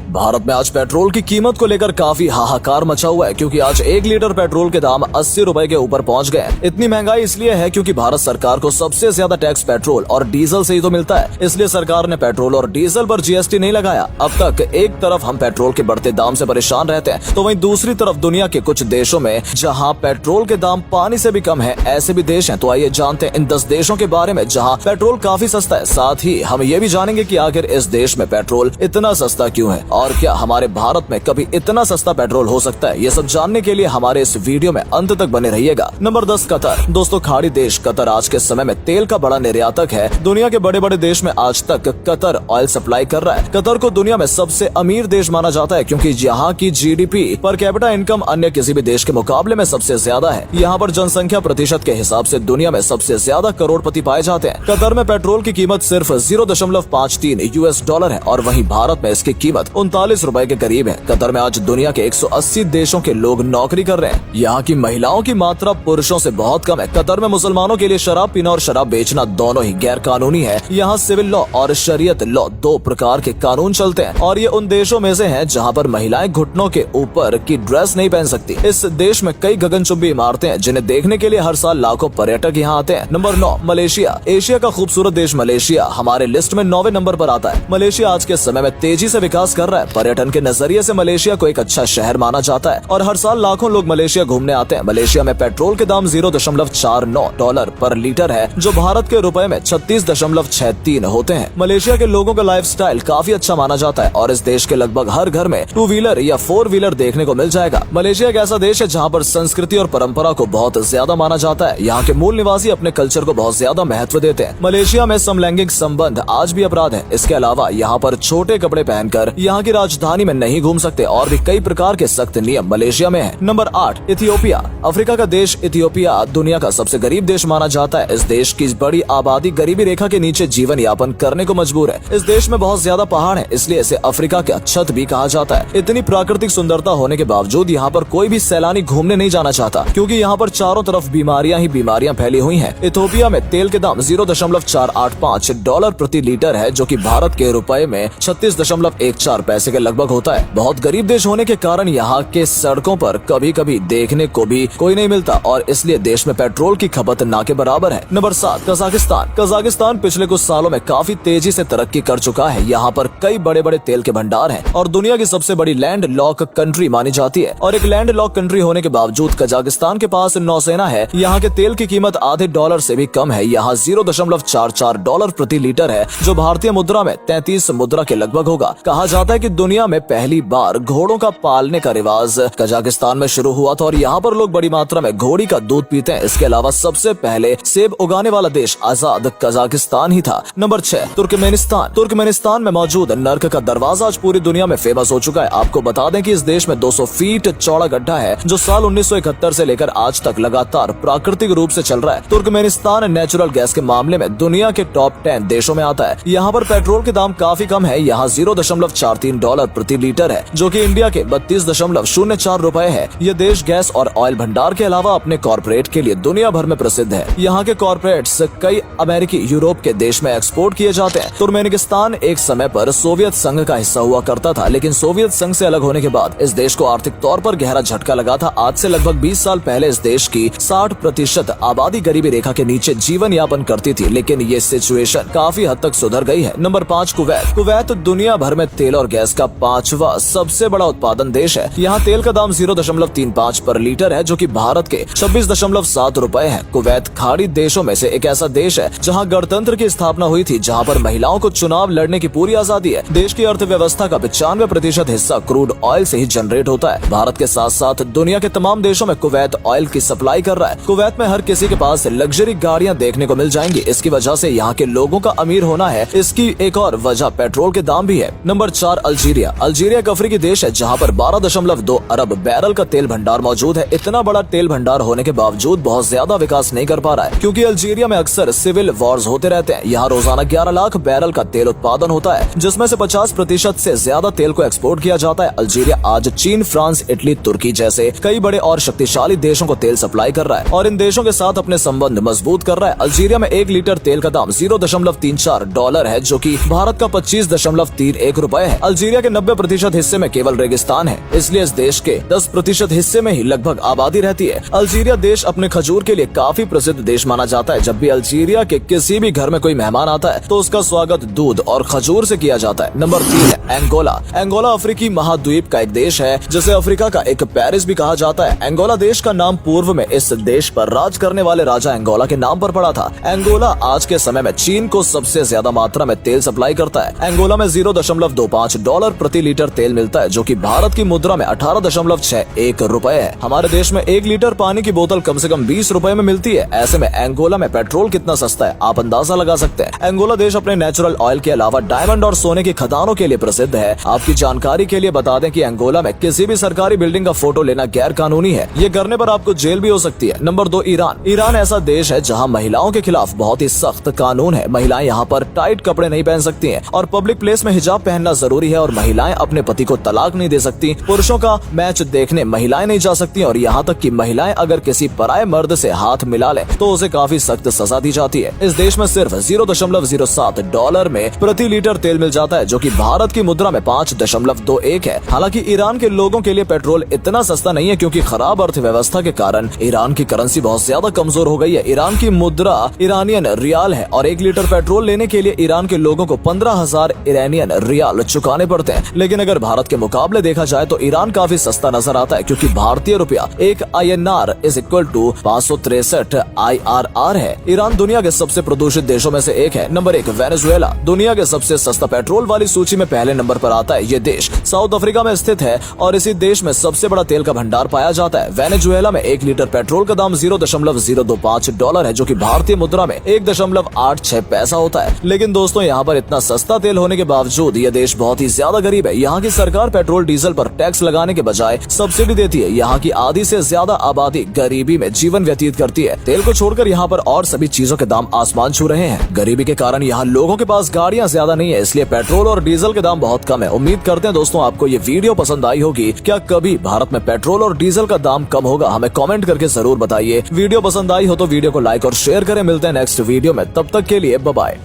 भारत में आज पेट्रोल की कीमत को लेकर काफी हाहाकार मचा हुआ है, क्योंकि आज 1 लीटर पेट्रोल के दाम 80 रुपए के ऊपर पहुंच गए हैं। इतनी महंगाई इसलिए है क्योंकि भारत सरकार को सबसे ज्यादा टैक्स पेट्रोल और डीजल से ही तो मिलता है, इसलिए सरकार ने पेट्रोल और डीजल पर जीएसटी नहीं लगाया। अब तक एक तरफ हम पेट्रोल के बढ़ते दाम से परेशान रहते हैं, तो वहीं दूसरी तरफ दुनिया के कुछ देशों में जहाँ पेट्रोल के दाम पानी से भी कम है, ऐसे भी देश हैं। तो आइए जानते हैं इन 10 देशों के बारे में जहाँ पेट्रोल काफी सस्ता है। साथ ही हम ये भी जानेंगे कि आखिर इस देश में पेट्रोल इतना सस्ता क्यों है और क्या हमारे भारत में कभी इतना सस्ता पेट्रोल हो सकता है। ये सब जानने के लिए हमारे इस वीडियो में अंत तक बने रहिएगा। Number 10, Qatar. दोस्तों, खाड़ी देश कतर आज के समय में तेल का बड़ा निर्यातक है। दुनिया के बड़े बड़े देश में आज तक कतर ऑयल सप्लाई कर रहा है। कतर को दुनिया में सबसे अमीर देश माना जाता है क्योंकि यहाँ की जीडीपी पर कैपिटा इनकम अन्य किसी भी देश के मुकाबले में सबसे ज्यादा है। यहाँ पर जनसंख्या प्रतिशत के हिसाब से दुनिया में सबसे ज्यादा करोड़पति पाए जाते हैं। कतर में पेट्रोल की कीमत सिर्फ 0.53 यूएस डॉलर है और वहीं भारत में इसकी कीमत 39 रुपए के करीब है। कतर में आज दुनिया के 180 देशों के लोग नौकरी कर रहे हैं। यहाँ की महिलाओं की मात्रा पुरुषों से बहुत कम है। कतर में मुसलमानों के लिए शराब पीना और शराब बेचना दोनों ही गैर कानूनी है। यहाँ सिविल लॉ और शरीयत लॉ 2 प्रकार के कानून चलते हैं और ये उन देशों में से है जहाँ पर महिलाएं घुटनों के ऊपर की ड्रेस नहीं पहन सकती। इस देश में कई गगनचुंबी इमारतें हैं जिन्हें देखने के लिए हर साल लाखों पर्यटक यहाँ आते हैं। Number 9, Malaysia. एशिया का खूबसूरत देश मलेशिया हमारे लिस्ट में 9वें नंबर पर आता है। मलेशिया आज के समय में तेजी से विकास कर रहा है। पर्यटन के नजरिए से मलेशिया को एक अच्छा शहर माना जाता है और हर साल लाखों लोग मलेशिया घूमने आते हैं। मलेशिया में पेट्रोल के दाम 0.49 डॉलर पर लीटर है, जो भारत के रुपए में 36.63 होते हैं। मलेशिया के लोगों का लाइफस्टाइल काफी अच्छा माना जाता है और इस देश के लगभग हर घर में 2 व्हीलर या 4 व्हीलर देखने को मिल जाएगा। मलेशिया एक ऐसा देश है जहाँ पर संस्कृति और परंपरा को बहुत ज्यादा माना जाता है। यहाँ के मूल निवासी अपने कल्चर को बहुत ज्यादा महत्व देते हैं। मलेशिया में समलैंगिक संबंध आज भी अपराध है। इसके अलावा यहाँ पर छोटे कपड़े पहनकर यहाँ की राजधानी में नहीं घूम सकते और भी कई प्रकार के सख्त नियम मलेशिया में है। Number 8, Ethiopia. अफ्रीका का देश इथियोपिया दुनिया का सबसे गरीब देश माना जाता है। इस देश की बड़ी आबादी गरीबी रेखा के नीचे जीवन यापन करने को मजबूर है। इस देश में बहुत ज्यादा पहाड़ है, इसलिए इसे अफ्रीका का छत भी कहा जाता है। इतनी प्राकृतिक सुंदरता होने के बावजूद यहाँ पर कोई भी सैलानी घूमने नहीं जाना चाहता क्योंकि यहाँ पर चारों तरफ बीमारियां ही बीमारियां फैली हुई हैं। इथियोपिया में तेल के दाम 0.485 डॉलर प्रति लीटर है, जो कि भारत के रुपए में 36.14 पैसे के लगभग होता है। बहुत गरीब देश होने के कारण यहाँ के सड़कों पर कभी कभी देखने को भी कोई नहीं मिलता और इसलिए देश में पेट्रोल की खपत ना के बराबर है। Number 7, Kazakhstan. कजाकिस्तान पिछले कुछ सालों में काफी तेजी से तरक्की कर चुका है। यहाँ पर कई बड़े बड़े तेल के भंडार हैं और दुनिया की सबसे बड़ी लैंड लॉक कंट्री मानी जाती है। और एक लैंड लॉक कंट्री होने के बावजूद कजाकिस्तान के पास नौसेना है। यहाँ के तेल की कीमत आधे डॉलर से भी कम है। यहाँ 0.44 डॉलर प्रति लीटर है, जो भारतीय मुद्रा में 33 मुद्रा के लगभग होगा। कहा जाता है कि दुनिया में पहली बार घोड़ों का पालने का रिवाज कजाकिस्तान में शुरू हुआ था और यहाँ पर लोग बड़ी मात्रा में घोड़ी का दूध पीते हैं। इसके अलावा सबसे पहले सेब उगाने वाला देश आजाद कजाकिस्तान ही था। Number 6, Turkmenistan. तुर्कमेनिस्तान में मौजूद नर्क का दरवाजा आज पूरी दुनिया में फेमस हो चुका है। आपको बता दें कि इस देश में 200 फीट चौड़ा गड्ढा है जो साल 1971 से लेकर आज तक लगातार प्राकृतिक रूप से चल रहा है। तुर्कमेनिस्तान नेचुरल गैस के मामले में दुनिया के टॉप 10 देशों में आता है। यहाँ पर पेट्रोल के दाम काफी कम है। यहाँ 0.43 डॉलर प्रति लीटर है, जो कि इंडिया के 32.04 रुपए है। यह देश गैस और ऑयल भंडार के अलावा अपने कॉर्पोरेट के लिए दुनिया भर में प्रसिद्ध है। यहाँ के कॉर्पोरेट्स कई अमेरिकी, यूरोप के देश में एक्सपोर्ट किए जाते हैं। तुर्कमेनिस्तान एक समय पर सोवियत संघ का हिस्सा हुआ करता था, लेकिन सोवियत संघ से अलग होने के बाद इस देश को आर्थिक तौर पर गहरा झटका लगा था। आज से लगभग 20 साल पहले इस देश की 60% आबादी गरीबी रेखा के नीचे जीवन यापन करती थी, लेकिन ये सिचुएशन काफी हद तक सुधर गई है। Number 5, Kuwait. कुवैत दुनिया भर में तेल और गैस का 5वां सबसे बड़ा उत्पादन देश है। यहाँ तेल का दाम 0.35 पर लीटर है, जो कि भारत के 26.7 रुपए है। कुवैत खाड़ी देशों में से एक ऐसा देश है जहाँ गणतंत्र की स्थापना हुई थी, जहाँ पर महिलाओं को चुनाव लड़ने की पूरी आजादी है। देश की अर्थव्यवस्था का 95% हिस्सा क्रूड ऑयल से ही जनरेट होता है। भारत के साथ साथ दुनिया के तमाम देशों में कुवैत ऑयल की सप्लाई कर रहा है। कुवैत में हर किसी के पास लग्जरी गाड़ियाँ देखने को मिल जाएंगी। इसकी वजह से यहाँ के लोगों का अमीर होना है। इसकी एक और वजह पेट्रोल के दाम भी है। Number 4, Algeria. अल्जीरिया एक अफ्रीकी देश है जहाँ पर 12.2 अरब बैरल का तेल भंडार मौजूद है। इतना बड़ा तेल भंडार होने के बावजूद बहुत ज्यादा विकास नहीं कर पा रहा है क्योंकि अल्जीरिया में अक्सर सिविल वॉर्स होते रहते हैं। यहाँ रोजाना 11 लाख बैरल का तेल उत्पादन होता है, जिसमें से 50% से ज्यादा तेल को एक्सपोर्ट किया जाता है। अल्जीरिया आज चीन, फ्रांस, इटली, तुर्की जैसे कई बड़े और शक्तिशाली देशों को तेल सप्लाई कर रहा है और इन देशों के साथ अपने संबंध मजबूत कर रहा है। अल्जीरिया में 1 लीटर तेल का दाम 0.34 डॉलर है, जो कि भारत का 25.31 रुपए है। अल्जीरिया के 90% हिस्से में केवल रेगिस्तान है, इसलिए इस देश के 10% हिस्से में ही लगभग आबादी रहती है। अल्जीरिया देश अपने खजूर के लिए काफी प्रसिद्ध देश माना जाता है। जब भी अल्जीरिया के किसी भी घर में कोई मेहमान आता है तो उसका स्वागत दूध और खजूर से किया जाता है। नंबर 3 है एंगोला। एंगोला अफ्रीकी महाद्वीप का एक देश है जिसे अफ्रीका का एक पेरिस भी कहा जाता है। एंगोला देश का नाम पूर्व में इस देश पर राज करने वाले राजा एंगोला के नाम पर पड़ा था। एंगोला आज के समय में चीन को सबसे ज्यादा मात्रा में तेल सप्लाई करता है। एंगोला में $0.25 प्रति लीटर तेल मिलता है, जो कि भारत की मुद्रा में 18.61 रुपए है। हमारे देश में 1 लीटर पानी की बोतल कम से कम 20 रुपए में मिलती है। ऐसे में एंगोला में पेट्रोल कितना सस्ता है आप अंदाजा लगा सकते हैं। एंगोला देश अपने नेचुरल ऑयल के अलावा डायमंड और सोने की खदानों के लिए प्रसिद्ध है। आपकी जानकारी के लिए बता दें कि एंगोला में किसी भी सरकारी बिल्डिंग का फोटो लेना गैर कानूनी है। ये करने पर आपको जेल भी हो सकती है। Number 2 Iran. ईरान ऐसा देश है जहां महिलाओं के खिलाफ बहुत ही सख्त कानून है। महिलाएं यहां पर टाइट कपड़े नहीं पहन सकती हैं और पब्लिक प्लेस में हिजाब पहनना जरूरी है और महिलाएं अपने पति को तलाक नहीं दे सकती। पुरुषों का मैच देखने महिलाएं नहीं जा सकती और यहाँ तक कि महिलाएं अगर किसी पराये मर्द से हाथ मिला ले तो उसे काफी सख्त सजा दी जाती है। इस देश में सिर्फ $0.07 में प्रति लीटर तेल मिल जाता है, जो कि भारत की मुद्रा में 5.21 है। हालांकि ईरान के लोगों के लिए पेट्रोल इतना सस्ता नहीं है, क्योंकि खराब अर्थव्यवस्था के कारण ईरान की करेंसी बहुत ज्यादा कमजोर हो गई है। ईरान की मुद्रा ईरानियन रियाल है और 1 लीटर पेट्रोल लेने के लिए ईरान के लोगों को 15,000 ईरानियन रियाल चुकाने पड़ते हैं। लेकिन अगर भारत के मुकाबले देखा जाए तो ईरान काफी सस्ता नजर आता है, क्योंकि भारतीय रुपया एक INR = 563 IRR है। ईरान दुनिया के सबसे प्रदूषित देशों में से एक है। Number 1 Venezuela. दुनिया के सबसे सस्ता पेट्रोल वाली सूची में पहले नंबर पर आता है। ये देश साउथ अफ्रीका में स्थित है और इसी देश में सबसे बड़ा तेल का भंडार पाया जाता है। वेनेजुएला में 1 लीटर पेट्रोल का दाम $0.025 है, जो कि भारतीय मुद्रा में 1.86 पैसा होता है। लेकिन दोस्तों, यहाँ पर इतना सस्ता तेल होने के बावजूद ये देश बहुत ही ज्यादा गरीब है। यहाँ की सरकार पेट्रोल डीजल पर टैक्स लगाने के बजाय सब्सिडी देती है। यहाँ की आधी से ज्यादा आबादी गरीबी में जीवन व्यतीत करती है। तेल को छोड़कर यहाँ पर और सभी चीजों के दाम आसमान छू रहे हैं। गरीबी के कारण यहाँ लोगों के पास गाड़ियाँ ज्यादा नहीं है, इसलिए पेट्रोल और डीजल के दाम बहुत कम है। उम्मीद करते हैं दोस्तों आपको ये वीडियो पसंद आई होगी। क्या कभी भारत में पेट्रोल और डीजल का दाम कम होगा? हमें कमेंट करके जरूर बताइए। वीडियो पसंद आई हो तो वीडियो को लाइक और शेयर करें। मिलते हैं नेक्स्ट वीडियो में, तब तक के लिए बाय बाय।